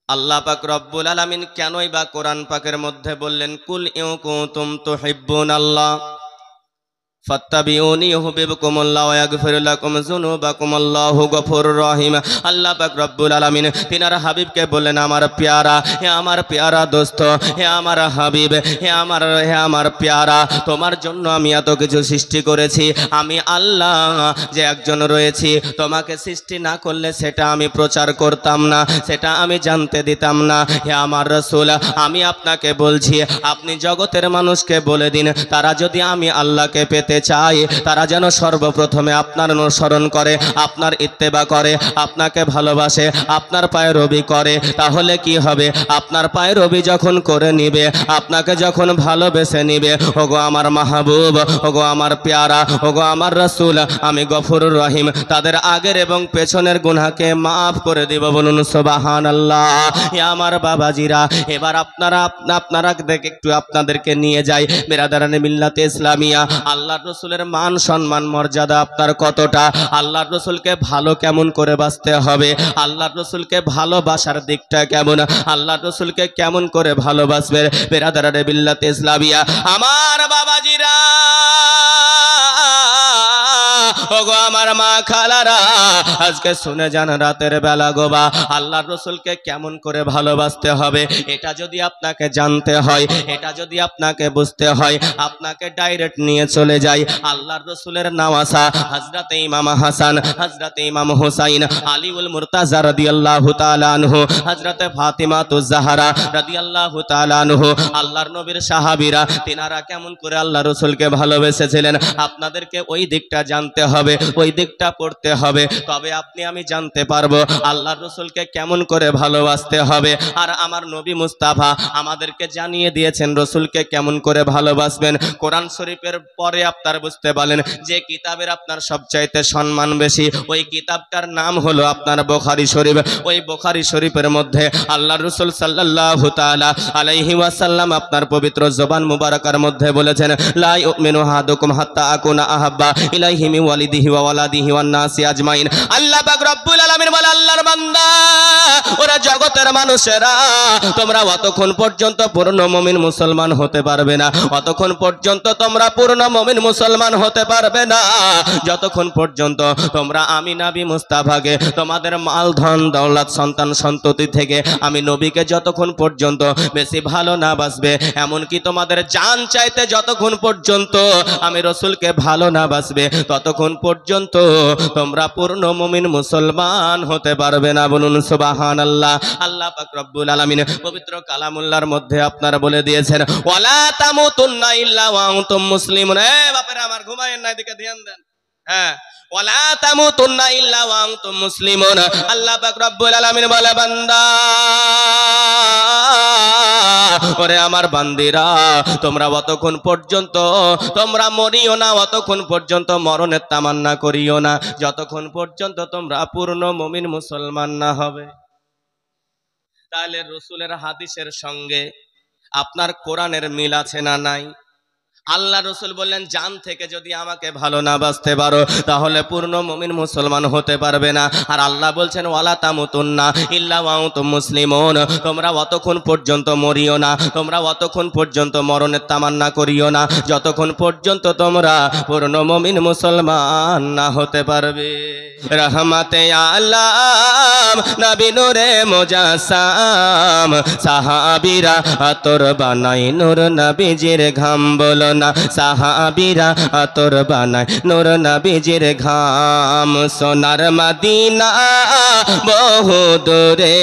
আল্লাহ পাক রব্বুল আলামিন কেনই বা কোরআন পাকের মধ্যে বললেন কুল ইন কুনতুম তুহিব্বুনাল্লাহ ফাত্তাবিউনি ইউহিব্বুকুমুল্লাহ ওয়া ইয়াগফির লাকুম যুনুবাকুম আল্লাহু গফুরুর রহিম। আল্লাহ পাক রব্বুল আলামিন তিনার হাবিবকে বললেন আমার পেয়ারা, হে আমার পেয়ারা দোস্ত, হে আমার হাবিব, হে আমার পেয়ারা, তোমার জন্য আমি এত কিছু সৃষ্টি করেছি। আমি আল্লাহ যে একজন রয়েছি, তোমাকে সৃষ্টি না করলে সেটা আমি প্রচার করতাম না, সেটা আমি জানতে দিতাম না। হে আমার রাসূল, আমি আপনাকে বলছি আপনি জগতের মানুষকে বলে দিন তারা যদি আমি আল্লাহকে পেতে চাই তারা যেন সর্বপ্রথমে আপনার অনুসরণ করে, আপনার ইত্তেবা করে, আপনাকে ভালোবাসে, আপনার পায়রবি করে। তাহলে কি হবে? আপনার পায়রবি যখন করে নিবে, আপনাকে যখন ভালোবেসে নিবে, ওগো আমার মাহবুব, ওগো আমার পেয়ারা, ওগো আমার রাসূল, আমি গফুরুর রহিম তাদের আগের এবং পেছনের গুনাহকে মাফ করে দিব। বলুন সুবহানাল্লাহ। হে আমার বাবাজিরা, এবার আপনারা দেখে একটু আপনাদেরকে নিয়ে যাই বিরাদারানে মিল্লাতে ইসলামিয়া। আল্লাহর রাসূলের মান সম্মান মর্যাদা আপনার কতটা? আল্লাহর রাসূলকে ভালো কেমন করে বাসতে হবে? আল্লাহর রাসূলকে ভালোবাসার দিকটা কেমন? আল্লাহর রাসূলকে কেমন করে ভালোবাসবে বিরাদারানে মিল্লাতে ইসলামিয়া? আমার বাবাজিরা, ওগো আমার মা খালারা, আজকে শুনে যান রাতের বেলা গোবা আল্লাহর রাসূলকে কেমন করে ভালোবাসতে হবে এটা যদি আপনাকে জানতে হয়, এটা যদি আপনাকে বুঝতে হয়, আপনাকে ডাইরেক্ট নিয়ে চলে যাই আল্লাহর রাসূলের নওয়াসা হযরত ইমাম হাসান, হযরত ইমাম হুসাইন, আলীউল মুরতাজা রাদিয়াল্লাহু তাআলা আনহু, হযরত ফাতিমাতুজ জাহরা রাদিয়াল্লাহু তাআলা আনহু। আল্লাহর নবীর সাহাবীরা তিনারা কেমন করে আল্লাহর রাসূলকে ভালোবেসেছিলেন আপনাদেরকে ওই দিকটা জানতে হবে, ওই দিকটা পড়তে হবে, তবে আপনি আমি জানতে পারবো আল্লাহর রাসূলকে কেমন করে ভালোবাসতে হবে। আর আমার নবী মুস্তাফা আমাদেরকে জানিয়ে দিয়েছেন রাসূলকে কেমন করে ভালোবাসবেন। কোরআন শরীফের পরে আপনার বুঝতে পারলেন যে কিতাবের আপনার সবচাইতে সম্মান বেশি, ওই কিতাবটার নাম হলো আপনার বুখারী শরীফ। ওই বুখারী শরীফের মধ্যে আল্লাহর রাসূল সাল্লাল্লাহু তাআলা আলাইহি ওয়াসাল্লাম আপনার পবিত্র জবান মুবারাকার মধ্যে বলেছেন লা ইউমিনু আহাদুকুম হাত্তা আকুনা আহাব্বা ইলাইহি মিন ওয়ালিদিহি ওয়া ওয়ালাদিহি ওয়ান নাসি আজমাইন। আল্লাহ পাক রব্বুল আলামিন বলে আল্লাহর বান্দা, ওরা জগতের মানুষেরা, তোমরা অতক্ষণ পর্যন্ত পূর্ণ মুমিন মুসলমান হতে পারবে না, অতক্ষণ পর্যন্ত তোমরা পূর্ণ মুমিন মুসলমান হতে পারবে না যতক্ষণ পর্যন্ত তোমরা আমি নবী মুস্তাফাকে তোমাদের মাল ধন দৌলত সন্তান সন্ততি থেকে আমি নবীকে যতক্ষণ পর্যন্ত বেশি ভালো না বাসবে, এমনকি তোমাদের জান চাইতে যতক্ষণ পর্যন্ত আমি রাসূলকে ভালো না বাসবে ততক্ষণ পর্যন্ত তোমরা পূর্ণ মুমিন মুসলমান হতে পারবে না। বলুন সুবহানাল্লাহ। আল্লাহ পাক রব্বুল আলামিন পবিত্র কালামুল্লাহর মধ্যে আপনারা বলে দিয়েছেন ওয়ালা তামুতুন্না ইল্লা ওয়া আনতুম মুসলিমুন। বাপেরা আমার ঘুমায়েন না, এদিকে ধ্যান দেন। হ্যাঁ, ওয়ালা তামুতুন্না ইল্লা ওয়া আনতুম মুসলিমুন। আল্লাহ পাক রব্বুল আলামিন বলে বান্দা, ওরে আমার বান্দিরা, তোমরা অতক্ষণ পর্যন্ত তোমরা মরিও না, অতক্ষণ পর্যন্ত মরণের তামান্না করিও না যতক্ষণ পর্যন্ত তোমরা পূর্ণ মুমিন মুসলমান না হবে। তাহলে রাসূলের হাদিসের সঙ্গে আপনার কোরআনের মিল আছে না নাই? আল্লাহ রাসূল বললেন জান থেকে যদি আমাকে ভালো না বাসতে পারো তাহলে পূর্ণ মুমিন মুসলমান হতে পারবে না। আর আল্লাহ বলছেন ওয়ালা তামুতুন্না ইল্লা ওয়া আনতুম মুসলিমুন, তোমরা অতক্ষণ পর্যন্ত মরিও না, তোমরা অতক্ষণ পর্যন্ত মরণের তামান্না করিও না যতক্ষণ পর্যন্ত তোমরা পূর্ণ মুমিন মুসলমান না হতে পারবে। রহমতে আলাম নবী নূরে মুজাসসাম, সাহাবীরা আতর বানাই নূর নবীজির ঘাম। বলো না সাহাবীরা আতর বানায় নূর নবীজির ঘাম। সোনার মদিনা বহু দূরে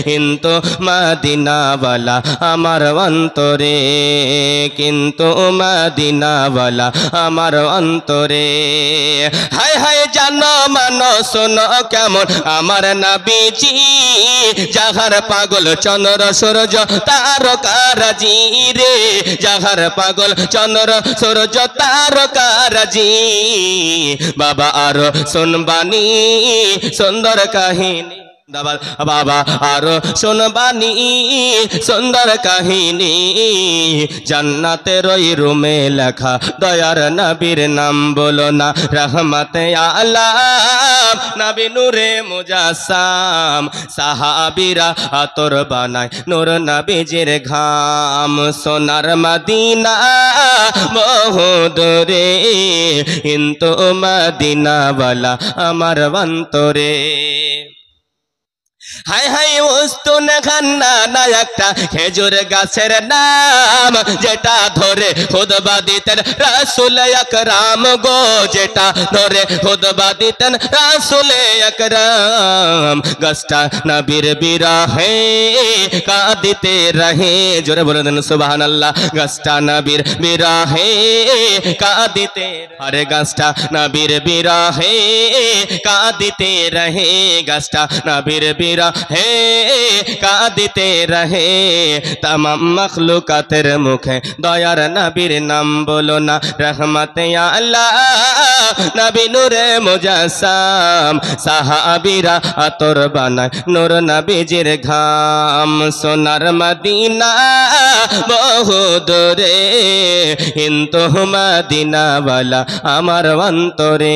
কিন্তু মদিনাওয়ালা আমার অন্তরে, কিন্তু মদিনাওয়ালা আমার অন্তরে। হায় হায় জানো মানো শোনো কেমন আমার নবীজি, যাহার পাগল চন্দ্র সূর্য তারকারাজি রে, যাহার পাগল চন্দ্র সূর্য তারকারাজি। বাবা আর শুনবানি সুন্দর কাহিনী, বাবা আরো শোনবানি সুন্দর কাহিনী জান্নাতের ওই রুমে লেখা দয়ার নবীর নাম বলো না রহমতে আলাম নবী নূরে মুজাসসাম সাহাবীরা আতর বানায় নূর নবীজির ঘাম সোনার মদিনা বহু দূরে কিন্তু মদিনা ওয়ালা আমার অন্তরে হাই হাই উস্তুন খান্না না একটা খেজুর গাছের নাম যেটা ধরে খুতবা দিতেন রাসূল আকরাম গো যেটা ধরে খুতবা দিতেন রাসূল আকরাম গাছটা নবীর বিরহে কাঁদিতে রহে জোরে বলে দেন সুবহানাল্লাহ গাছটা নবীর বিরহে কাঁদিতে আরে গাছটা নবীর বিরহে কাঁদিতে রহে গাছটা নবীর হে কাঁদিতে রহে तमाम मखलूकातेर मुखे दयार नबीर नाम बोलो ना रहमते आला नबी नूरे मुजास्साम साहाबीरा आतोर बनाय नूर नबीजिर घाम सोनार मदीना बहु दूरे किन्तु मदीना वाला आमार अन्तरे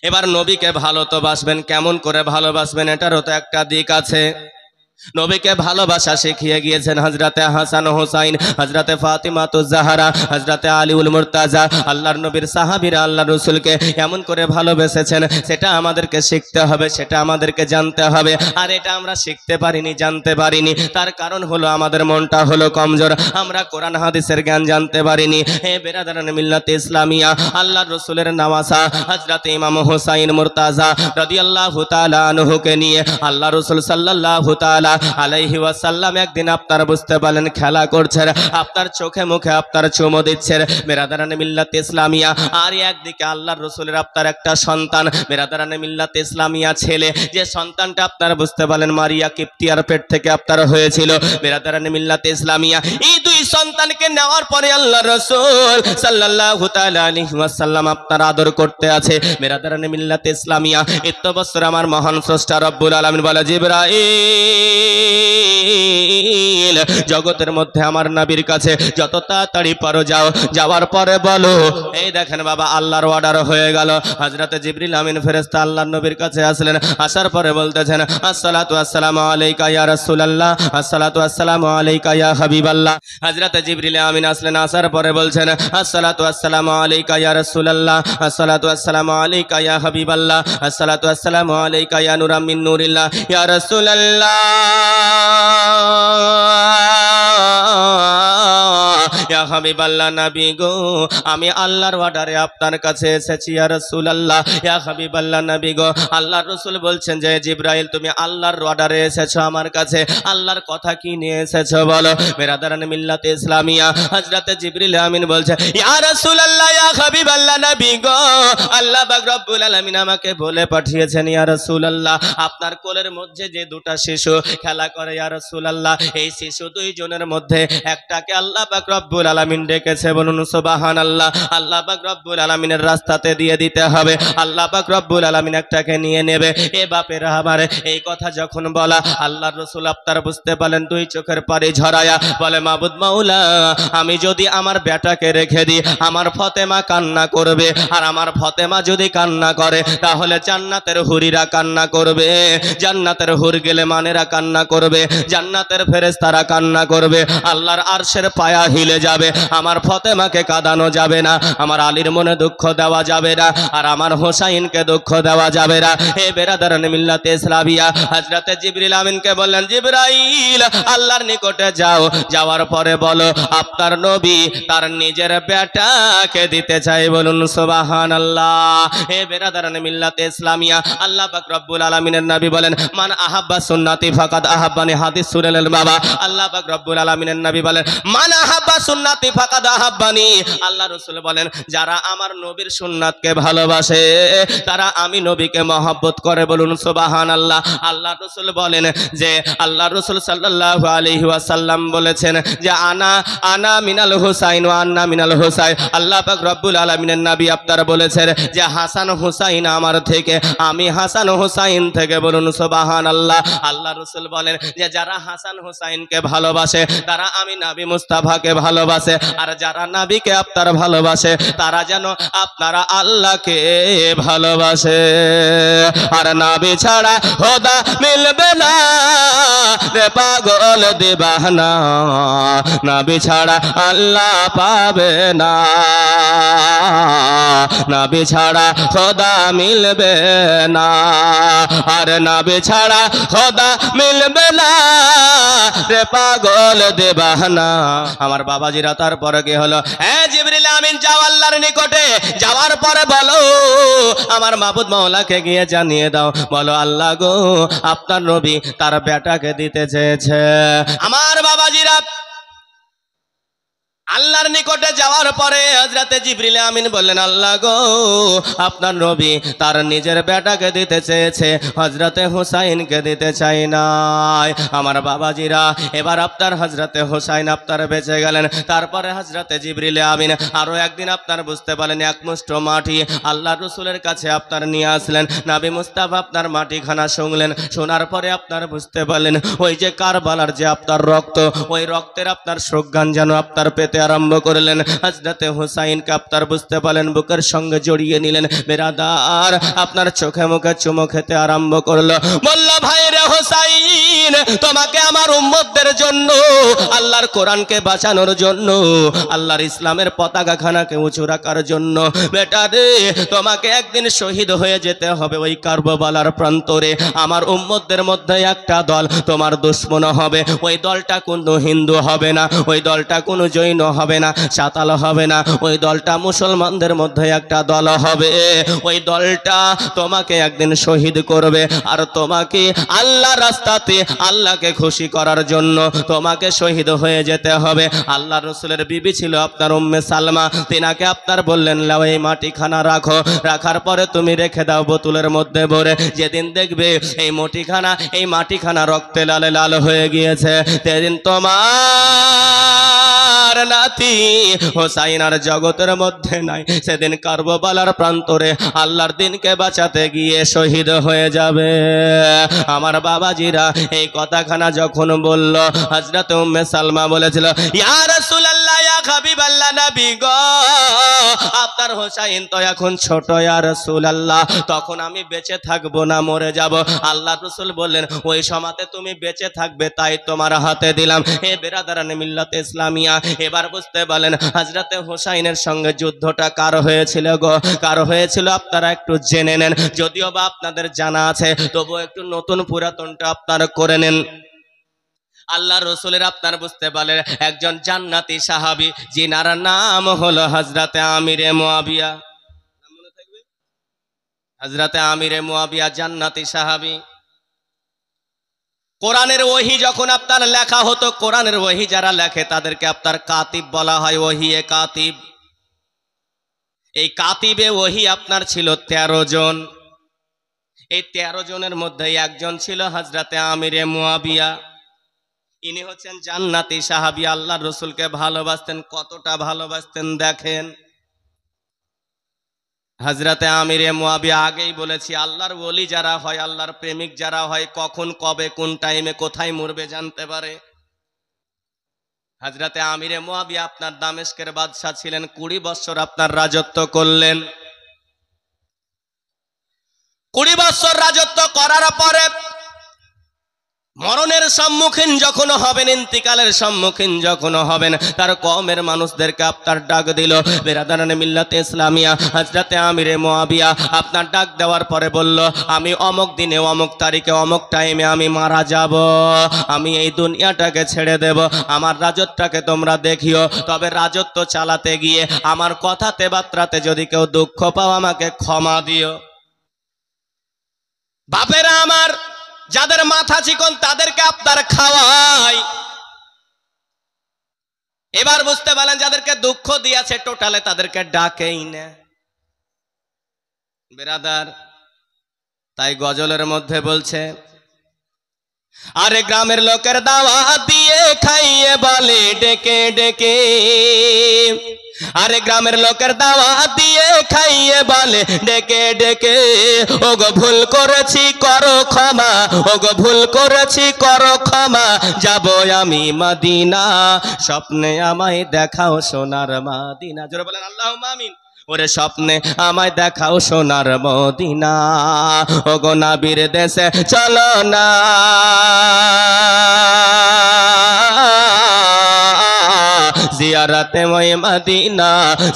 एबार नबी के भालो तो बासबेन केमन करे भालोबासबेन एटारो तो एकटा दिक आछे नबी के भालोबासा शिखिए गिয়েছেন हजरते हासान हुसैन हजरते फातिमा तो जहरा हजरते आलीउल मुर्तजा आल्लाहर नबीर साहाबीरा आल्लाहर रसूलके एमन करे भालोबेसेছেন সেটা আমাদেরকে শিখতে হবে সেটা আমাদেরকে জানতে হবে আর এটা আমরা শিখতে পারিনি জানতে পারিনি তার কারণ হলো আমাদের মনটা হলো কমজোর আমরা কোরআন হাদিসের জ্ঞান জানতে পারিনি হে বেরাদারান মিল্লাত ইসলামিয়া আল্লাহর রাসূলের নওয়াসা হযরত ইমাম হুসাইন মুর্তজা রাদিয়াল্লাহু তাআলা আনহুকে নিয়ে আল্লাহর রাসূল সাল্লাল্লাহু তাআলা আলাইহি ওয়াসাল্লাম একদিন আপনার বুঝতে পারলেন খেলা করছেন আপনার চোখে মুখে আপনার চুমো দিচ্ছেন বেরাদারানে মিল্লাত ইসলামিয়া আর একদিকে আল্লাহর রাসূলের আপনার একটা সন্তান বেরাদারানে মিল্লাত ইসলামিয়া ছেলে যে সন্তানটা আপনার বুঝতে পারলেন মারিয়া কিপ্তিয়ার পেট থেকে আপনার হয়েছিল বেরাদারানে মিল্লাত ইসলামিয়া এই দুই সন্তানকে নেওয়ার পরে আল্লাহর রাসূল সাল্লাল্লাহু তাআলা আলাইহি ওয়াসাল্লাম আপনার আদর করতে আছে বেরাদারানে মিল্লাত ইসলামিয়া এত বছর আমার মহান স্রষ্টা রব্বুল আলামিন বলে জিবরাইল জগতের মধ্যে আমার নবীর কাছে যত তাড়াতাড়ি পারো যাও যাওয়ার পরে বলো এই দেখেন বাবা আল্লাহর অর্ডার হয়ে গেল হযরত জিবরিল আমিন ফেরেশতা আল্লাহর নবীর কাছে আসলেন আসার পরে বলতেছেন আসসালাতু আসসালামু আলাইকা ইয়া রাসূলুল্লাহ আসসালাতু আসসালামু আলাইকা ইয়া হাবিবাল্লাহ হযরত জিবরিল আমিন আসলেন আসার পরে বলছেন আসসালাতু আসসালামু আলাইকা ইয়া রাসূলুল্লাহ আসসালাতু আসসালামু আলাইকা ইয়া হাবিবাল্লাহ আসসালাতু আসসালামু আলাইকা ইয়া নূরাম মিন নূরিল্লাহ ইয়া রাসূলুল্লাহ ইয়া হাবিবাল্লাহ নবী গো আমি আল্লাহর অর্ডারে আপনার কাছে এসেছি ইয়া রাসূলুল্লাহ ইয়া হাবিবাল্লাহ নবী গো আল্লাহর রাসূল বলছেন যে জিবরাইল তুমি আল্লাহর অর্ডারে এসেছো আমার কাছে আল্লাহর কথা কি নিয়ে এসেছো বলো বেরাদারান মিল্লাত ইসলামিয়া হযরত জিবরিল আমিন বলছে ইয়া রাসূলুল্লাহ ইয়া হাবিবাল্লাহ নবী গো আল্লাহ পাক রব্বুল আলামিন আমাকে বলে পাঠিয়েছেন ইয়া রাসূলুল্লাহ আপনার কোলের মধ্যে যে দুটো শিশু খেলা করে ইয়া রাসূলুল্লাহ এই শিশু দুইজনের মধ্যে একটাকে আল্লাহ পাক রব্বুল আলামিন ডেকেছে বলুন সুবহানাল্লাহ আল্লাহ পাক রব্বুল আলামিনের রাস্তাতে দিয়ে দিতে হবে আল্লাহ পাক রব্বুল আলামিন একটাকে নিয়ে নেবে এ বাপেরা আমার এই কথা যখন বলা আল্লাহর রাসূল আপনার বুঝতে পারলেন দুই চোখের পানি ঝরায়া বলে মাবুদ মাওলা আমি যদি আমার বেটাকে রেখে দিই আমার ফাতেমা কান্না করবে আর আমার ফাতেমা যদি কান্না করে তাহলে জান্নাতের হুরিরা কান্না করবে জান্নাতের হুর গেলে মানেরা কান্না করবে জান্নাতের ফেরেশতারা কান্না করবে আল্লাহর আরশের পায়া হিলে যাবে আমার ফাতেমাকে কাঁদানো যাবে না আমার আলীর মনে দুঃখ দেওয়া যাবে না আর আমার হোসাইনকে দুঃখ দেওয়া যাবে না হে বেরাদারান মিল্লাত ইসলামিয়া হযরত জিবরিল আমিনকে বললেন জিবরাইল আল্লাহর নিকটে যাও যাওয়ার পরে বলো আপনার নবী তার নিজের বেটাকে দিতে চাই বলুন সুবহানাল্লাহ হে বেরাদারান মিল্লাত ইসলামিয়া আল্লাহ পাক রব্বুল আলামিনের নবী বলেন মান আহাব্বা সুন্নতি ফাকাদ আহাব্বানি হাদিস শুনলেন বাবা আল্লাহ পাক রব্বুল আলামিনের নবী বলেন মান আহাব্বা সুন্নতি সুন্নাতি ফাকাদ আহাব্বানি। আল্লাহ রাসূল বলেন যারা আমার নবীর সুন্নাতকে ভালোবাসে তারা আমি নবীকে মহব্বত করে, বলুন সুবহানাল্লাহ। আল্লাহ রাসূল বলেন যে আল্লাহ রাসূল সাল্লাল্লাহু আলাইহি ওয়াসাল্লাম বলেছেন যে আনা মিনাল হুসাইন ওয়া আন্না মিনাল হুসাইন। আল্লাহ পাক রব্বুল আলামিনের নবী আপনার বলেছেন যে হাসান হুসাইন আমার থেকে, আমি হাসান হুসাইন থেকে, বলুন সুবহানাল্লাহ। আল্লাহ রাসূল বলেন যে যারা হাসান হুসাইনকে ভালোবাসে তারা আমি নবী মুস্তাফাকে ভালোবাসে, আর যারা নবীকে আপনার ভালোবাসে তারা যেন আপনারা আল্লাহকে ভালোবাসে। আর নবী ছাড়া খোদা মিলবে না রে পাগল দিবানা, নবী ছাড়া আল্লাহ পাবে না, নবী ছাড়া খোদা মিলবে না, আর নবী ছাড়া খোদা মিলবে না রে পাগল দিবানা। আমার বাবাজিরা তারপরে কি হলো? হ্যাঁ জিবরিল আমিন যাও আল্লাহর নিকটে, যাওয়ার পরে বলো আমার মাবুদ মাওলাকে গিয়ে জানিয়ে দাও, বলো আল্লাহ গো আপনার নবী তার বেটাকে দিতে চেয়েছে। আমার বাবাজিরা আল্লাহর নিকটে যাওয়ার পরে হযরতে জিবরিল আমিন বললেন আল্লাহ গো আপনার নবী তার নিজের বেটাকে দিতে চেয়েছে, হযরতে হুসাইনকে দিতে চাই নাই। আমার বাবাজিরা এবার আপনার হযরতে হুসাইন আপনার বেঁচে গেলেন। তারপরে হযরতে জিবরিল আমিন আরো একদিন আপনার বুঝতে পারলেন এক মুষ্ঠ মাটি আল্লাহ রাসূলের কাছে আপনার নিয়ে আসলেন। নবী মুস্তাফা আপনার মাটিখানা শুনলেন, শোনার পরে আপনার বুঝতে পারলেন ওই যে কারবালার যে আপনার রক্ত, ওই রক্তের আপনার সুঘ্রাণ যেন আপনার পেতে আরম্ভ করলেন। হযরতে হুসাইনকে আপনার বুঝতে পারলেন বুকের সঙ্গে জড়িয়ে নিলেন। বেরাদার আপনার চোখে মুখে চুমো খেতে আরম্ভ করলো, বলল ভাই রে হুসাইন তোমাকে আমার উম্মতদের জন্য, আল্লাহর কোরআনকে বাঁচানোর জন্য, আল্লাহর ইসলামের পতাকা খানাকে উঁচু রাখার জন্য বেটা রে তোমাকে একদিন শহীদ হয়ে যেতে হবে ওই কারবালার প্রান্তরে। আমার উম্মতদের মধ্যে একটা দল তোমার দুশমন হবে, ওই দলটা কোনো হিন্দু হবে না, ওই দলটা কোনো জৈন হবে না, সাতাল হবে না, ওই দলটা মুসলমানদের মধ্যে একটা দল হবে, ওই দলটা তোমাকে একদিন শহীদ করবে। আর তোমাকে আল্লাহ রাস্তাতে আল্লাহকে খুশি করার জন্য তোমাকে শহীদ হয়ে যেতে হবে। আল্লাহ রাসূলের বিবি ছিল আপনার উম্মে সালমা, তিনাকে আপনার বললেন লাও এই মাটিখানা রাখো, রাখার পরে তুমি রেখে দাও বোতলের মধ্যে ভরে, যেদিন দেখবে এই মাটিখানা রক্তে লালে লাল হয়ে গিয়েছে সেদিন তোমার নাতি হোসাইন আর জগতের মধ্যে নাই, সেদিন কারবালার প্রান্তরে আল্লাহর দিনকে বাঁচাতে গিয়ে শহীদ হয়ে যাবে। আমার বাবাজিরা এই কথাখানা যখন বলল হযরত উম্মে সালমা বলেছিল ইয়া রাসূলুল্লাহ ইয়া হাবিবাল্লাহ নবী গো আপনার হোসাইন তো এখন ছোট ইয়া রাসূলুল্লাহ, তখন আমি বেঁচে থাকবো না মরে যাব। আল্লাহ রাসূল বললেন ওই সময়তে তুমি বেঁচে থাকবে তাই তোমার হাতে দিলাম। হে বেরাদারানে মিল্লাতে ইসলামিয়া এবার বুঝতে পারলেন হযরতে হোসাইনের সঙ্গে যুদ্ধটা কার হয়েছিল গো, কার হয়েছিল আপনারা একটু জেনে নেন, যদিও বা আপনাদের জানা আছে তবু একটু নতুন পুরাতনটা আপনারা করে নেন। আল্লাহ রসুলের আপনার বুঝতে পারলেন একজন জান্নাতি সাহাবী যিনার নাম হলো হযরতে আমিরে মুয়াবিয়া। মনে থাকবে হযরতে আমিরে মুয়াবিয়া জান্নাতি সাহাবী। কোরআনের ওহী যখন আপনার লেখা হতো, কোরআনের ওহী যারা লেখে তাদেরকে আপনার কাতিব বলা হয়, ওহিয়ে কাতিব। এই কাতিবে ওহী আপনার ছিল 13 জন। এই 13 জনের মধ্যে একজন ছিল হযরতে আমিরে মুয়াবিয়া। ইনি হচ্ছেন জান্নাতি সাহাবী, আল্লাহর রাসূলকে ভালোবাসতেন। কতটা ভালোবাসতেন দেখেন। হযরতে আমিরে মুয়াবিয়া আগেই বলেছি আল্লাহর ওলি যারা হয়, আল্লাহর প্রেমিক যারা হয়, কখন কবে কোন টাইমে কোথায় মরবে জানতে পারে। হযরতে আমিরে মুয়াবিয়া আপনার দামেস্কের বাদশা ছিলেন, 20 বছর আপনার রাজত্ব করলেন। 20 বছর রাজত্ব করার পরে মরণের সম্মুখীন যখন হবেন, ইন্তিকালের সম্মুখীন যখন হবেন, তার কওমের মানুষদেরকে আপনার ডাক দিল। বেরাদারানে মিল্লাতে ইসলামিয়া হযরতে আমিরে মুয়াবিয়া আপনার ডাক দেওয়ার পরে বলল আমি অমুক দিনে অমুক তারিখে অমুক টাইমে আমি মারা যাব, আমি এই দুনিয়াটাকে ছেড়ে দেব, আমার রাজত্বটাকে তোমরা দেখিও, তবে রাজত্ব চালাতে গিয়ে আমার কথাতে বার্তাতে যদি কেউ দুঃখ পাও আমাকে ক্ষমা দিও। বাপেরা আমার যাদের মাথা চিকন তাদেরকে আপনার খাওয়াই, এবার বুঝতে পারলেন যাদেরকে দুঃখ দিয়েছে টোটালে তাদেরকে ডাকেই না বেরাদার। তাই গজলের মধ্যে বলছে, আরে গ্রামের লোকের দাওয়াত দিয়ে খাইয়ে বলে ডেকে ডেকে, আরে গ্রামের লোকের দাওয়াত দিয়ে খাইয়ে বলে ডেকে ডেকে, ওগো ভুল করেছি করো ক্ষমা, ওগো ভুল করেছি করো ক্ষমা, যাব আমি মদিনা, স্বপ্নে আমায় দেখাও সোনার মদিনা। জোরে বলেন আল্লাহুম্মা আমিন। ওরে স্বপ্নে আমায় দেখাও সোনার মদিনা, ওগো নবীর দেশে চলো না, জিয়ারতে ওই মদিনা,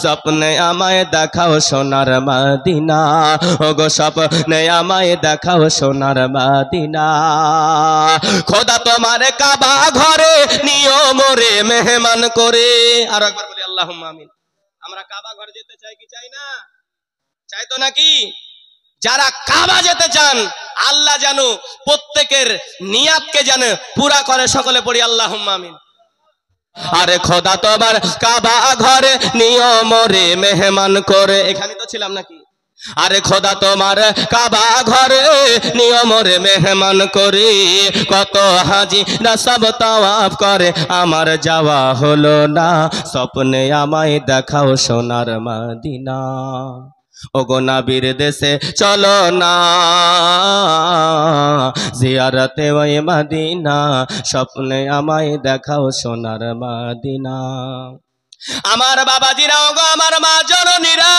স্বপ্নে আমায় দেখাও সোনার মদিনা, ওগো স্বপ্নে আমায় দেখাও সোনার মদিনা। খোদা তোমার কাবা ঘরে নিও মোরে মেহমান করে। আর একবার বলি আল্লাহুম্মা আমিন। আমরা কাবা ঘরে যেতে চাই কি চাই না? চাই তো নাকি? যারা কাবা যেতে চান আল্লাহ যেন প্রত্যেকের নিয়াতকে যেন পুরা করে, সকলে পড়ি আল্লাহুম্মা আমিন। আরে খোদা তোমার কাবা ঘরে নিও মোরে মেহমান করে। এখানে তো ছিলাম নাকি? আরে খোদা তোমার কাবা ঘরে নিও মোরে মেহমান করে, কত হাজিরা সব তাওয়াফ করে আমার যাওয়া হলো না, স্বপ্নে আমায় দেখাও সোনার মদিনা, ওগো নবীর দেশে চলো না, জিয়ারতে ওই মদিনা, স্বপ্নে আমায় দেখাও সোনার মদিনা। আমার বাবাজিরা, ওগো আমার মা জননীরা,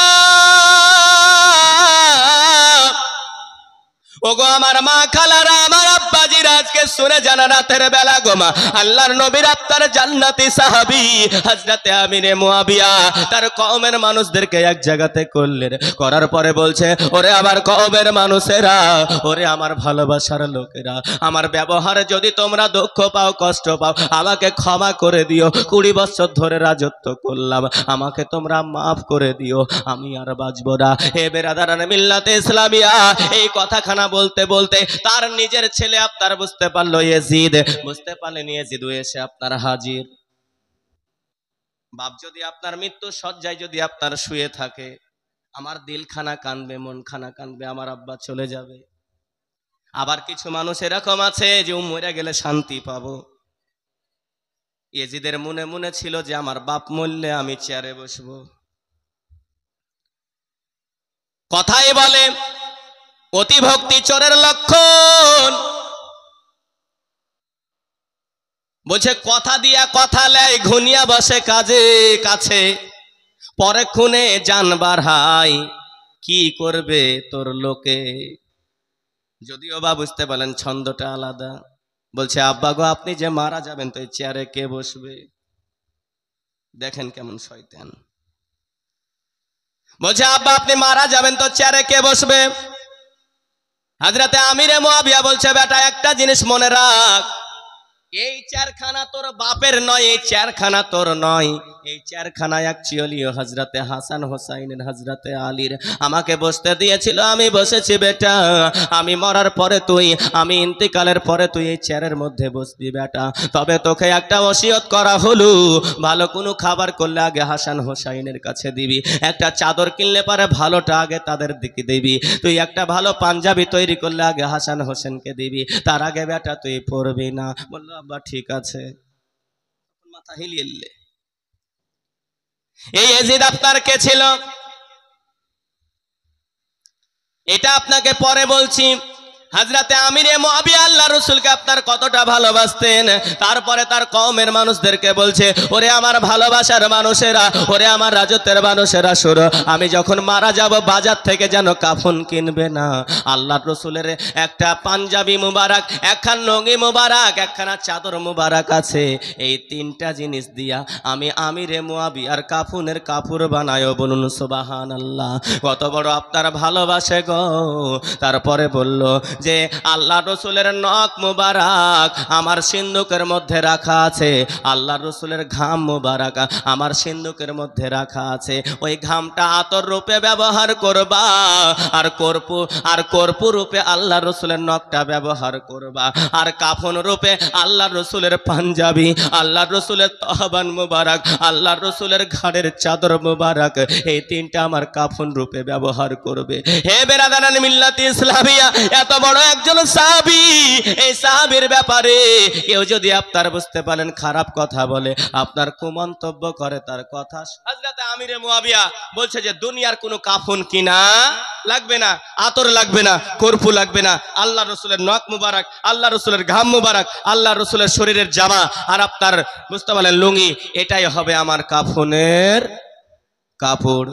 ওগো আমার মা খালারা, আমার আব্বাজিরা, আজকে শুনে জানা রাতের বেলা গোমা আল্লাহর নবীর আপনার জান্নাতি সাহাবী হযরতে আমিরে মুয়াবিয়া তার কওমের মানুষদেরকে এক জায়গাতে করলেন, করার পরে বলছে, ওরে আমার কওমের মানুষেরা, ওরে আমার ভালোবাসার লোকেরা, আমার ব্যবহারে যদি তোমরা দুঃখ পাও কষ্ট পাও আমাকে ক্ষমা করে দিও, 20 বছর ধরে রাজত্ব করলাম, আমাকে তোমরা মাফ করে দিও, আমি আর বাঁচবো না। হে বেরাদারান মিল্লাতে ইসলামিয়া, এই কথাখানা বলতে বলতে তার নিজের ছেলে আপনার বুঝতে পারলো ইয়াজিদ, বুঝতে পারলেন ইয়াজিদ এসে আপনার হাজির। বাপ যদি আপনার মৃত্যু শয্যায় যদি আপনার শুয়ে থাকে, আমার দিলখানা কানবে, মন খানা কানবে, আমার আব্বা চলে যাবে। আবার কিছু মানুষ এরকম আছে যে মরে গেলে শান্তি পাবো। ইয়াজিদের মনে মনে ছিল যে আমার বাপ মরলে আমি চেয়ারে বসবো। কথাই বলে অতি ভক্তি চোরের লক্ষণ, বলছে কথা দিয়া কথা লেয় ঘুনিয়া বসে কাজে কাছে, পরে খুনে জানবার হাই কি করবে তোর লোকে। যদিও বা বুঝতে পারলেন ছন্দটা আলাদা। বলছে আব্বা গো আপনি যে মারা যাবেন তো এই চেয়ারে কে বসবে? দেখেন কেমন শয়তান। বলছে আব্বা আপনি মারা যাবেন তো চেয়ারে কে বসবে? হযরতে আমিরে মুয়াবিয়া বলছে বেটা একটা জিনিস মনে রাখ, এই চেয়ারখানা তোর বাপের নয়, এই চেয়ারখানা তোর নয়, এই চেয়ারখানা অ্যাকচুয়ালি হযরতে হাসান হোসাইনের হযরতে আলীর। আমাকে বসতে দিয়েছিল, আমি বসেছি বেটা, আমি মরার পরে তুই, আমি ইন্তেকালের পরে তুই এই চেয়ারের মধ্যে বসবি বেটা। তবে তোকে একটা ওসিয়ত করা হলো, ভালো কোনো খাবার করলে আগে হাসান হোসাইনের কাছে দিবি, একটা চাদর কিনলে পারে ভালোটা আগে তাদের দিকে দিবি, তুই একটা ভালো পাঞ্জাবি তৈরি করলে আগে হাসান হোসেনকে দিবি, তার আগে বেটা তুই পড়বি না। বললো আব্বা ঠিক আছে। মাথা হিলিয়ে নিলে। এই ইয়াজিদ আপনার কে ছিল এটা আপনাকে পরে বলছি। হযরতে আমিরে মুয়াবিয়া আল্লাহর রাসূলকে আপনার কতটা ভালোবাসতেন, তারপরে তার কওমের মানুষদেরকে বলছে, ওরে আমার ভালোবাসার মানুষেরা, ওরে আমার রাজত্বের মানুষেরা, শোনো আমি যখন মারা যাব বাজার থেকে যেন কাফন কিনবে না, আল্লাহর রাসূলের একটা পাঞ্জাবি মুবারক, একখান লুঙ্গি মুবারক, একখানা চাদর মুবারক আছে, এই তিনটা জিনিস দিয়া আমি আমিরে মুয়াবিয়ার কাফনের কাপড় বানায়ো। বলুন সুবহানাল্লাহ। কত বড় আপনার ভালোবাসে গো। তারপরে বলল যে আল্লাহ রসুলের নখ মুবারক আমার সিন্দুকের মধ্যে রাখা আছে, আল্লাহ রসুলের ঘাম মুবারক আমার সিন্দুকের মধ্যে রাখা আছে, ওই ঘামটা আতর রূপে ব্যবহার করবা, আর কর্পূর রূপে আল্লাহ রসুলের নখটা ব্যবহার করবা, আর কাফন রূপে আল্লাহ রসুলের পাঞ্জাবি, আল্লাহ রসুলের তহবান মুবারক, আল্লাহ রসুলের ঘাড়ের চাদর মুবারক, এই তিনটা আমার কাফন রূপে ব্যবহার করবে। হে বেরাদারান মিল্লাতে ইসলামিয়া, এত বড় একজন সাহাবী, এই সাহাবীর ব্যাপারে কেউ যদি আপনার বুঝতে পারেন খারাপ কথা বলে, আপনার কুমন্তব্য করে, তার কথা হযরত আমিরে মুয়াবিয়া বলছে যে দুনিয়ার কোনো কাফন কিনা লাগবে না, আতর লাগবে না, কর্পূর লাগবে না, আল্লাহ রসুলের নখ মুবারক, আল্লাহ রসুলের ঘাম মুবারক, আল্লাহ রসুলের শরীরের জামা আর আপনার বুঝতে পারলেন লুঙ্গি, এটাই হবে আমার কাফনের কাপড়।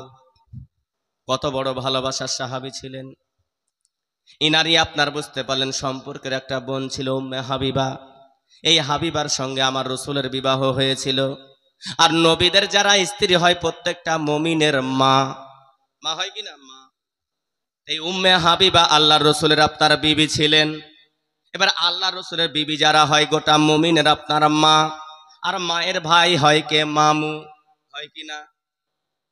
কত বড় ভালোবাসার সাহাবী ছিলেন ইনারি। আপনার বুঝতে পারলেন সম্পর্কের একটা বোন ছিল উম্মে হাবিবা, এই হাবিবার সঙ্গে আমার রসুলের বিবাহ হয়েছিল। আর নবীদের যারা স্ত্রী হয় প্রত্যেকটা মুমিনের মা, মা হয় কি না মা, এই উম্মে হাবিবা আল্লাহ রসুলের আপনার বিবি ছিলেন। এবার আল্লাহ রসুলের বিবি যারা হয় গোটা মুমিনের আপনার মা, আর মায়ের ভাই হয় কে মামু, হয় কি না?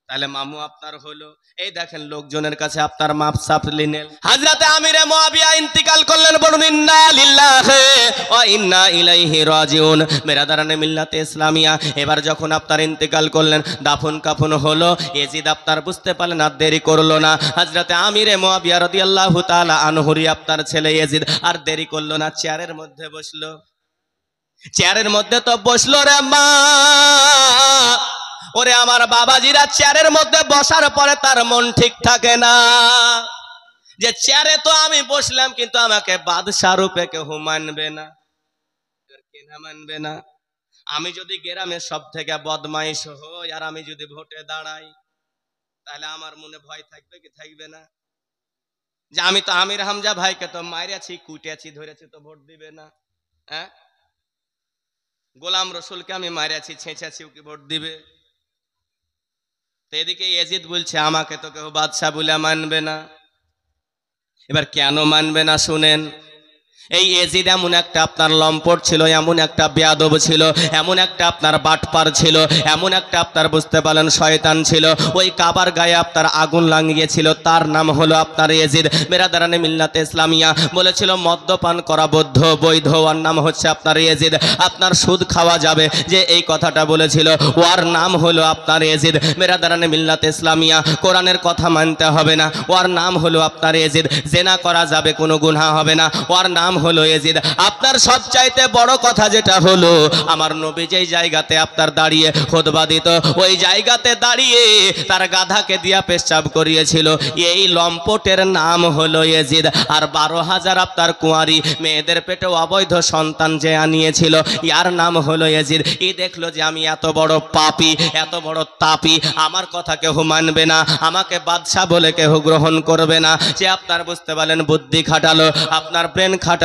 তাহলে মামু আপনার হলো। এই দেখেন লোকজনের কাছে আপনার মাপ সাপ লিনেন। হযরতে আমিরে মুয়াবিয়া ইন্তিকাল করলেন, বলুন ইন্না লিল্লাহি ওয়া ইন্না ইলাইহি রাজিউন। বেরাদারানে মিল্লাতে ইসলামিয়া, এবার যখন আপনার ইন্তিকাল করলেন, দাফন কাফন হলো, ইয়াজিদ আপনার বুঝতে পারলেন আর দেরি করলো না। হযরতে আমিরে মুয়াবিয়া রাদিয়াল্লাহু তাআলা আনহুরি আপনার ছেলে ইয়াজিদ আর দেরি করলো না, চেয়ারের মধ্যে বসলো। চেয়ারের মধ্যে তো বসলো রে মা, ওরে আমার বাবাজিরা, চেয়ারের মধ্যে বসার পরে তার মন ঠিক থাকে না, যে চেয়ারে তো আমি বসলাম কিন্তু আমাকে বাদশাহ রূপে কেউ মানবে না, কেনা মানবে না। আমি যদি গ্রামের সব থেকে বদমাইশ হই আর আমি যদি ভোটে দাঁড়াই, তাহলে আমার মনে ভয় থাকবে কি থাকবে না? যে আমি তো আমির হামজা ভাইকে তো মারিয়াছি, কুটিয়াছি, ধরেছি, তো ভোট দিবে না। হ্যাঁ, গোলাম রসুলকে আমি মারিয়াছি, ছেঁচাছি, ওকে ভোট দিবে? এদিকে ইয়াজিদ বলছে আমাকে তো কেউ বাদশাহ বলে মানবে না। এবার কেন মানবে না শুনেন। এই ইয়াজিদ এমন একটা আপনার লম্পট ছিল, এমন একটা বেয়াদব ছিল, এমন একটা আপনার বাটপার ছিল, এমন একটা আপনার বুঝতে পারলেন শয়তান ছিল। ওই কাবার গায়ে আপনার আগুন লাগিয়েছিল, তার নাম হলো আপনার ইয়াজিদ। বেরাদারানে মিল্লাতে ইসলামিয়া বলেছিল মদ্যপান করা বৈধ, ওর নাম হচ্ছে আপনার ইয়াজিদ। আপনার সুদ খাওয়া যাবে, যে এই কথাটা বলেছিল, ওর নাম হলো আপনার ইয়াজিদ। বেরাদারানে মিল্লাতে ইসলামিয়া, কোরআনের কথা মানতে হবে না, ওর নাম হলো আপনার ইয়াজিদ। জেনা করা যাবে, কোনো গুনাহ হবে না, ওর নাম হলো ইয়াজিদ। আপনার সবচাইতে বড় কথা যেটা হলো, আমার নবী যেই জায়গাতে আপনার দাঁড়িয়ে খুতবা দিত, ওই জায়গাতে দাঁড়িয়ে তার গাধাকে দিয়া পেশাব করিয়েছিল, এই লম্পটের নাম হলো ইয়াজিদ। আর 12,000 আপনার কুঁয়ারি মেয়েদের পেটে অবৈধ সন্তান যে আনিয়েছিল, ইয়ার নাম হলো ইয়াজিদ। এই দেখলো যে আমি এত বড় পাপী, এত বড় তাপী, আমার কথা কেউ মানবে না, আমাকে বাদশাহ বলে কেউ গ্রহণ করবে না। যে আপনার বুঝতে পারলেন বুদ্ধি খাটালো, আপনার ব্রেন খাটালো,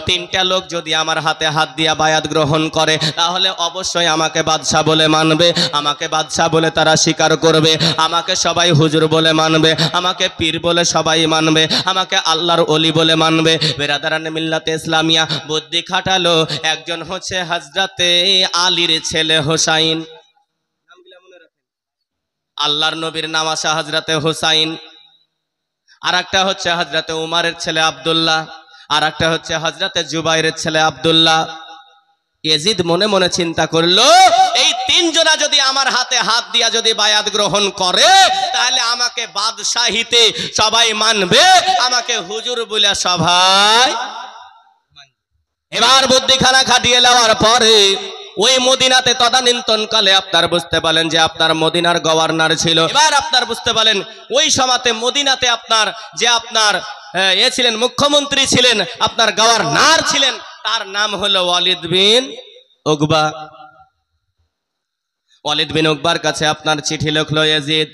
3টা লোক যদি আমার হাতে হাত দিয়া বায়াত গ্রহণ করে, তাহলে অবশ্যই আমাকে বাদশাহ বলে মানবে, আমাকে বাদশাহ বলে তারা স্বীকার করবে, আমাকে সবাই হুজুর বলে মানবে, আমাকে পীর বলে সবাই মানবে, আমাকে আল্লাহর ওলি বলে মানবে। বেরাদারানে মিল্লাতে ইসলামিয়া বুদ্ধি খাটালো। একজন হচ্ছে হযরতে আলীর ছেলে হোসাইন, আল্লাহর নবীর নাম আসা হযরতে হোসাইন। আর একটা হচ্ছে হযরতে উমারের ছেলে আব্দুল্লাহ, আর একটা হচ্ছে হযরতে জুবাইরের ছেলে আব্দুল্লাহ। ইয়াজিদ মনে মনে চিন্তা করলো, এই 3 জনা যদি আমার হাতে হাত দিয়া যদি বায়াত গ্রহণ করে, তাহলে আমাকে বাদশাহিতে সবাই মানবে, আমাকে হুজুর বলে সবাই। এবার বুদ্ধিখানা খাটিয়ে নেওয়ার পরে ওই মদিনাতে তদানীন্তন কালে আপনার বুঝতে পারলেন যে আপনার মদিনার গভর্নর ছিল। এবার আপনার বুঝতে পারলেন ওই সময়তে মদিনাতে আপনার যে আপনার ছিলেন মুখ্যমন্ত্রী ছিলেন, আপনার গভর্নর ছিলেন, তার নাম হলো ওয়ালিদ বিন উকবা। ওয়ালিদ বিন উকবার কাছে আপনার চিঠি লিখলো ইয়াজিদ,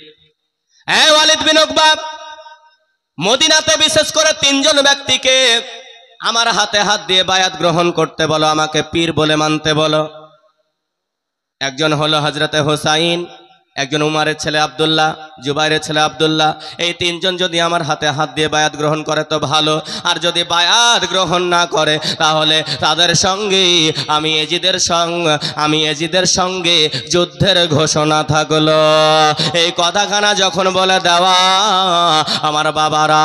হ্যাঁ ওয়ালিদ বিন উকবা, মদিনাতে বিশেষ করে 3 জন ব্যক্তিকে আমার হাতে হাত দিয়ে বায়াত গ্রহণ করতে বলো, আমাকে পীর বলে মানতে বলো। একজন হলো হযরতে হোসাইন, একজন উমারের ছেলে আব্দুল্লাহ, জুবাইরের ছেলে আব্দুল্লাহ, এই তিনজন যদি আমার হাতে হাত দিয়ে বায়াত গ্রহণ করে তো ভালো, আর যদি বায়াত গ্রহণ না করে তাহলে তাদের সঙ্গে আমি এজিদের সঙ্গে যুদ্ধের ঘোষণা থাকলো। এই কথাখানা যখন বলে দেওয়া আমার বাবারা,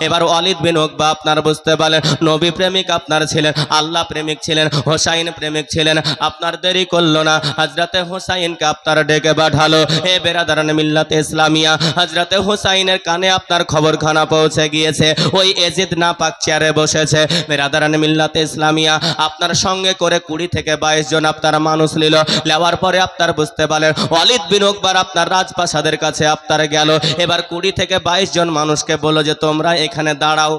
এবার ওয়ালিদ বিন উকবা আপনার বুঝতে পারলেন নবী প্রেমিক আপনার ছিলেন, আল্লাহ প্রেমিক ছিলেন, হোসাইন প্রেমিক ছিলেন। আপনার দেরি করলো না, হযরতে হোসাইনকে আপনার ডেকে পাঠালো। এ বেরাদারান মিল্লাতে ইসলামিয়া, হযরতে হোসাইনের কানে আপনার খবরখানা পৌঁছে গিয়েছে, ওই এজিদ নাপাক চেয়ারে বসেছে। বেরাদারান মিল্লাতে ইসলামিয়া, আপনার সঙ্গে করে 20 থেকে 22 জন আপনার মানুষ নিল। নেওয়ার পরে আপনার বুঝতে পারলেন ওয়ালিদ বিন উকবার আপনার রাজপ্রাসাদের কাছে আপনার গেল। এবার 20 থেকে 22 জন মানুষকে বলল যে তোমরা এখানে দাঁড়াও,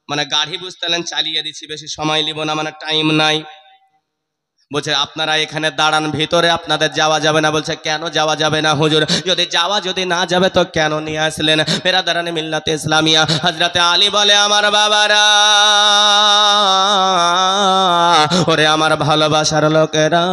মানে গাড়ি বুঝতে পারলেন চালিয়ে দিচ্ছি, বেশি সময় নিব না, মানে টাইম নাই। বলছে আপনারা এখানে দাঁড়ান, ভিতরে আপনাদের যাওয়া যাবে না। বলছে কেন যাওয়া যাবে না হুজুর? যদি না যাবে তো কেন নিয়ে আসলেন? বেরাদারানে মিল্লাতে ইসলামিয়া, হযরতে আলী বলে আমার বাবারা, ওরে আমার ভালোবাসার লোকেরা,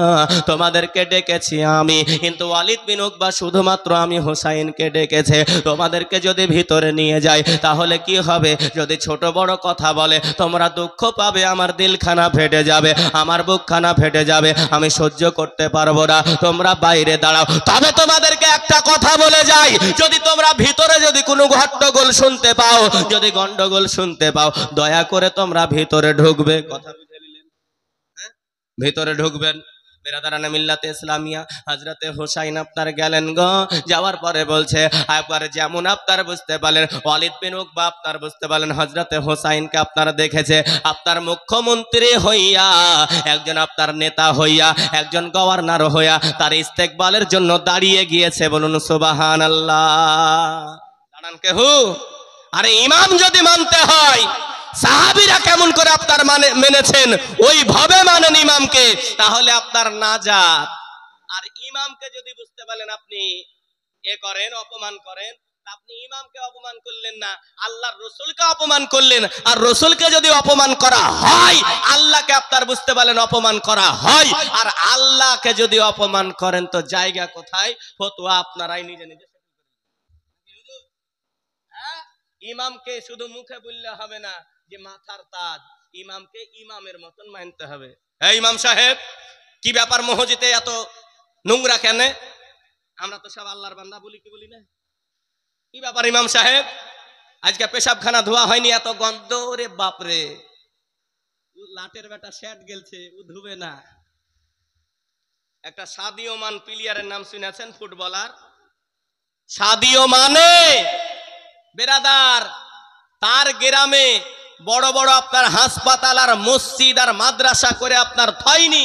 তোমাদেরকে ডেকেছি আমি, কিন্তু ওয়ালিদ বিন উকবা শুধুমাত্র আমি হোসাইনকে ডেকেছে। তোমাদেরকে যদি ভিতরে নিয়ে যাই তাহলে কি হবে? যদি ছোট বড় কথা বলে তোমরা দুঃখ পাবে, আমার দিলখানা ফেটে যাবে, আমার বুকখানা ফেটে যাবে, আমি সহ্য করতে পারবো না। তোমরা বাইরে দাঁড়াও। তবে তোমাদেরকে একটা কথা বলে যাই, যদি তোমরা ভিতরে যদি কোনো গন্ডগোল শুনতে পাও, যদি গন্ডগোল শুনতে পাও, দয়া করে তোমরা ভিতরে ঢুকবে। কথা বুঝে নিলেন? ভিতরে ঢুকবেন। বেরাদারানে মিল্লাতে ইসলামিয়া, হযরতে হোসাইন আপনার গেলেন গো। যাওয়ার পরে বলছে একবারে যেমন আপনার বুঝতে পারলেন ওয়ালিদ বিন উকবা আপনার বুঝতে পারলেন হযরতে হোসাইনকে আপনারা দেখেছে, আপনার মুখ্যমন্ত্রী হইয়া, একজন আপনার নেতা হইয়া, একজন গভর্নর হইয়া তার ইস্তেকবালের জন্য দাঁড়িয়ে গিয়েছে। বলুন সুবহানাল্লাহ। দাঁড়ান কেহু। আরে ইমাম যদি মানতে হয়, সাহাবীরা কেমন করে আপনার মেনেছেন ওইভাবে মানেন ইমামকে, তাহলে আপনার নাজাত। আর ইমামকে যদি বুঝতে পারলেন আপনি করেন, অপমান করেন, আপনি ইমামকে অপমান করলেন না, আল্লাহর রাসূলকে অপমান করলেন। আর রাসূলকে যদি অপমান করা হয়, আল্লাহকে আপনার বুঝতে পারলেন অপমান করা হয়। আর আল্লাহকে যদি অপমান করেন তো জায়গা কোথায়? ফতোয়া আপনারাই নিজে নিজে। ইমামকে শুধু মুখে বললে হবে না যে মাথার তাজ, ইমামকে ইমামের মতন মানতে হবে। এই ইমাম সাহেব, কি ব্যাপার মসজিদে এত নোংরা কেন? আমরা তো সব আল্লাহর বান্দা, বলি কি বলি না? কি ব্যাপার ইমাম সাহেব, আজকে পেশাবখানা ধোয়া হয়নি, এত গন্ধ? রে বাপরে, লাটের বেটা শ্যাট গেলছে, ও ধুবে না। একটা সাদিও মান প্লেয়ারের নাম শুনেছেন? Footballer Sadio Mane. বেরাদার, তার গ্রামে বড় বড় আপনার হাসপাতাল আর মসজিদ আর মাদ্রাসা করে আপনার থয়নি,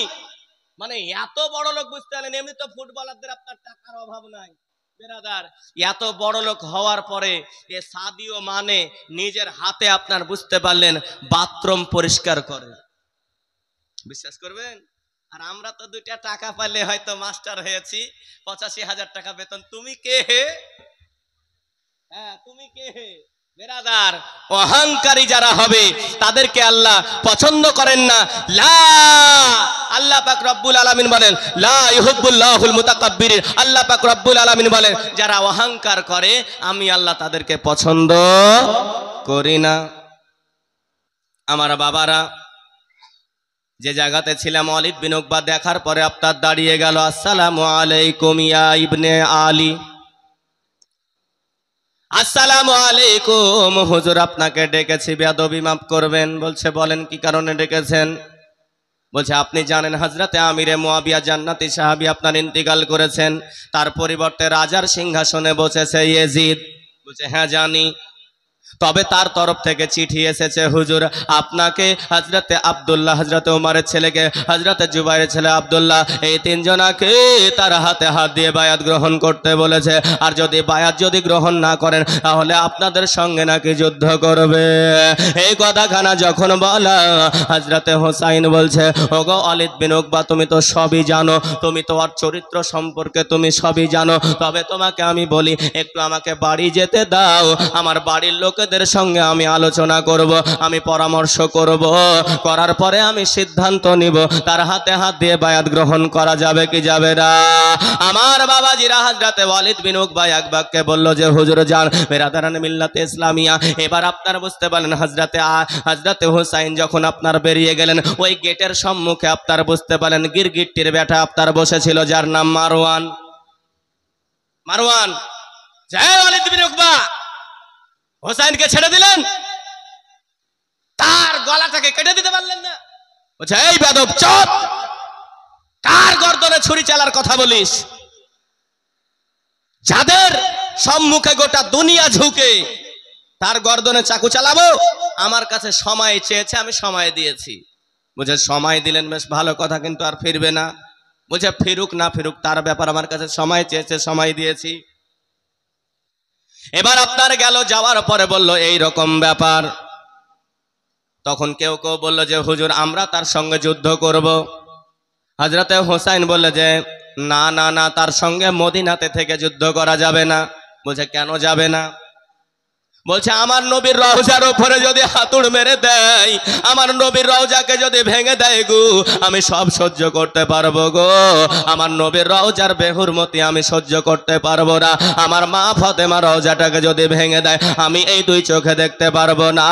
মানে এত বড় লোক বুঝতে পারলেন। এমনি তো ফুটবলারদের আপনার টাকার অভাব নাই। বেরাদার, এত বড় লোক হওয়ার পরে এ সাদিও মানে নিজের হাতে আপনার বুঝতে পারলেন বাথরুম পরিষ্কার করে। বিশ্বাস করবেন? আর আমরা তো 2টা টাকা পাইলে হয়তো মাস্টার হয়েছি, 85,000 টাকা বেতন। তুমি কে হে? হ্যাঁ, তুমি কে হে? বেরাদার, অহংকারী যারা হবে তাদেরকে আল্লাহ পছন্দ করেন না। লা, আল্লাহ পাক রব্বুল আলামিন বলেন লা ইউহিব্বুল্লাহুল মুতাকাব্বিরিন। আল্লাহ পাক রব্বুল আলামিন বলেন যারা অহংকার করে আমি আল্লাহ তাদেরকে পছন্দ করি না। আমার বাবারা, যে জায়গাতে ছিলাম ওয়ালিদ বিন উকবা দেখার পরে আপনার দাঁড়িয়ে গেল, আসসালামু আলাইকুম ইয়া ইবনে আলী। আসসালামু আলাইকুম হুজুর, আপনাকে ডেকেছি, বেয়াদবি মাফ করবেন। বলছে বলেন কি কারণে ডেকেছেন? বলছে আপনি জানেন হযরতে আমিরে মুয়াবিয়া জান্নাতি সাহাবী আপনার ইন্তিকাল করেছেন, তার পরিবর্তে রাজার সিংহাসনে বসেছে ইয়েজিদ। বলছে হ্যাঁ জানি। তবে তার তরফ থেকে চিঠি এসেছে হুজুর, আপনাকে হযরতে আব্দুল্লাহ, হযরতে ওমরের ছেলেকে, হযরতে জুবাইরের ছেলে আব্দুল্লাহ, এই 3 জনাকে তার হাতে হাত দিয়ে বায়াত গ্রহণ করতে বলেছে। আর যদি বায়াত গ্রহণ না করেন তাহলে আপনাদের সঙ্গে নাকি যুদ্ধ করবে। এই কথাখানা যখন বলা, হযরতে হোসাইন বলছে ওগো ওয়ালিদ বিন উকবা, তুমি তো সবই জানো, তুমি তো ওর চরিত্র সম্পর্কে তুমি সবই জানো। তবে তোমাকে আমি বলি, একটু আমাকে বাড়ি যেতে দাও, আমার বাড়ির লোকেদের ছেলেদের সঙ্গে আমি আলোচনা করব, আমি পরামর্শ করব, করার পরে আমি সিদ্ধান্ত নিব তার হাতে হাত দিয়ে বায়াত গ্রহণ করা যাবে কি যাবে না। আমার বাবাজিরা হযরতে ওয়ালিদ বিন উকবা এক বাক্যে বলল যে হুজুর জান বেরাদারান মিল্লাতে ইসলামিয়া। এবার আপনার বুঝতে পারলেন হযরতে হুসাইন যখন আপনার বেরিয়ে গেলেন, ওই গেটের সম্মুখে আপনার বুঝতে পারলেন গিরগিট্টির বেটা আপনার বসেছিল, যার নাম মারওয়ান। মারওয়ান জয় ওয়ালিদ বিন উকবা হুসাইনকে ছেড়ে দিলেন, তার গলাটাকে কেটে দিতে পারলেন না। বলছে এই বেয়াদব চুপ, কার গর্দনে ছুরি চালার কথা বলিস? যাদের সম্মুখে গোটা দুনিয়া ঝুঁকে তার গর্দনে চাকু চালাবো? আমার কাছে সময় চেয়েছে, আমি সময় দিয়েছি। বুঝে সময় দিলেন, বেশ ভালো কথা, কিন্তু আর ফিরবে না। বুঝে ফিরুক না ফিরুক তার ব্যাপার, আমার কাছে সময় চেয়েছে, সময় দিয়েছি। এবার আপনার গেল, যাওয়ার পরে বলল এই রকম ব্যাপার। তখন কেউ কেউ বলল যে হুজুর আমরা তার সঙ্গে যুদ্ধ করব। হযরতে হোসাইন বলল যে না না না, তার সঙ্গে মদিনাতে থেকে যুদ্ধ করা যাবে না। বলছে কেন যাবে না? বলছে আমার নবীর রওজার উপরে যদি হাতুড় মেরে দেয়, আমার নবীর রওজাকে যদি ভেঙে দেয় গো, আমি সব সহ্য করতে পারবো গো। আমার নবীর রওজার বেহুরমতি আমি সহ্য করতে পারবো না। আমার মা ফাতেমা রওজাটাকে যদি ভেঙে দেয়, আমি এই দুই চোখে দেখতে পারবো না।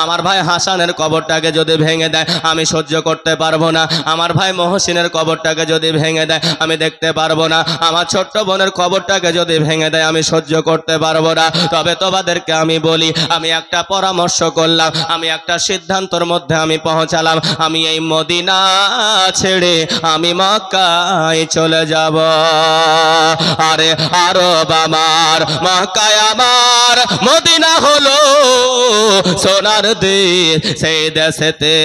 আমার ভাই হাসানের কবরটাকে যদি ভেঙে দেয়, আমি সহ্য করতে পারবো না। আমার ভাই মহসিনের কবরটাকে যদি ভেঙে দেয়, আমি দেখতে পারবো না। আমার ছোট্ট বোনের কবরটাকে যদি ভেঙে দেয়, আমি সহ্য করতে পারবো না। তবে তোমাদেরকে আমি বলি, আমি একটা পরামর্শ করলাম, আমি একটা সিদ্ধান্তর মধ্যে আমি পৌঁছালাম, আমি এই মদিনা ছেড়ে আমি মক্কায় চলে যাব। আরে আরব আমার, মক্কায় আমার, মদিনা হলো সোনার দেশ, সেই দেশেতে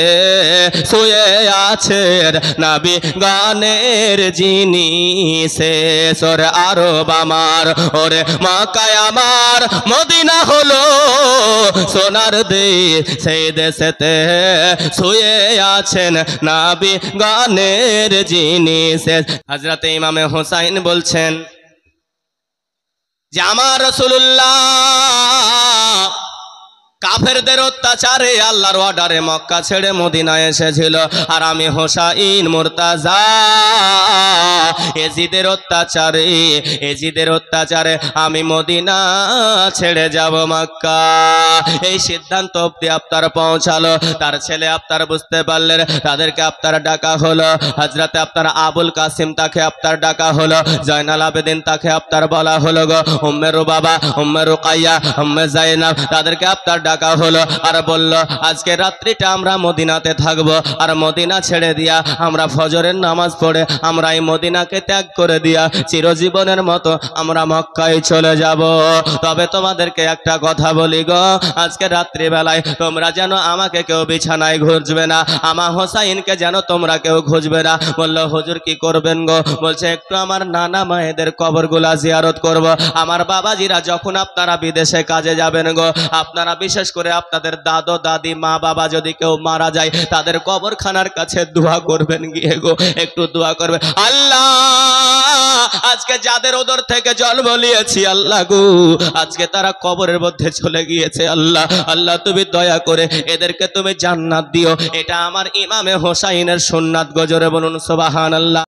শুয়ে আছেন নবী গানের যিনি শেষ। ওরে আরব আমার, ওরে মক্কায় আমার, মদিনা হলো সোনার দেশ, সেই দেশেতে শুয়ে আছেন নবী গানের যিনি শেষ। হযরতে ইমামে হুসাইন বলছেন যে আমার রাসূলুল্লাহ কাফেরদের অত্যাচারে আল্লাহর অর্ডারে মক্কা ছেড়ে মদিনায় এসেছিল, আর আমি হোসাইন মুর্তাজা এজিদের অত্যাচারে আমি মদিনা ছেড়ে যাব মক্কা। এই সিদ্ধান্ত অবধি আপনার পৌঁছালো। তার ছেলে আপনার বুঝতে পারলেন, তাদেরকে আপনার ডাকা হলো। হযরতে আপনার আবুল কাসিম তাকে আপনার ডাকা হলো, জয়নাল আবেদিন তাকে আপনার বলা হলো গো, উম্মে রুবাবা, উম্মে রুকাইয়া, উম্মে জাইনাব, তাদেরকে আপনার ডাকা হলো। আর বলল আজকে রাত্রিটা আমরা মদিনাতে থাকবো, আর মদিনা ছেড়ে দিয়া আমরা ফজরের নামাজ পড়ে আমরা এই মদিনাকে ত্যাগ করে দিয়া চিরজীবনের মতো আমরা মক্কায় চলে যাব। তবে তোমাদেরকে একটা কথা বলি গো, আজকে রাত্রিবেলায় তোমরা যেন আমাকে কেউ বিছানায় খুঁজবে না, আমার হোসাইনকে যেন তোমরা কেউ খুঁজবে না। বলল হুজুর কি করবেন গো? বলছে একটু আমার নানা মায়েদের কবরগুলা জিয়ারত করব। আমার বাবাজিরা যখন আপনারা বিদেশে কাজে যাবেন গো, আপনারা বিশেষ করে আপনাদের দাদু দাদি মা বাবা যদি কেউ মারা যায়, তাদের কবরখানার কাছে দোয়া করবেন গিয়ে গো, একটু দোয়া করবে। আল্লাহ আজকে যাদের ওদর থেকে জল বলিয়েছি আল্লাহ গো, আজকে তারা কবরের মধ্যে চলে গিয়েছে। আল্লাহ আল্লাহ তুমি দয়া করে এদেরকে তুমি জান্নাত দিও। এটা আমার ইমামে হোসাইনের সুন্নাত। গজরে বলুন সুবহানাল্লাহ।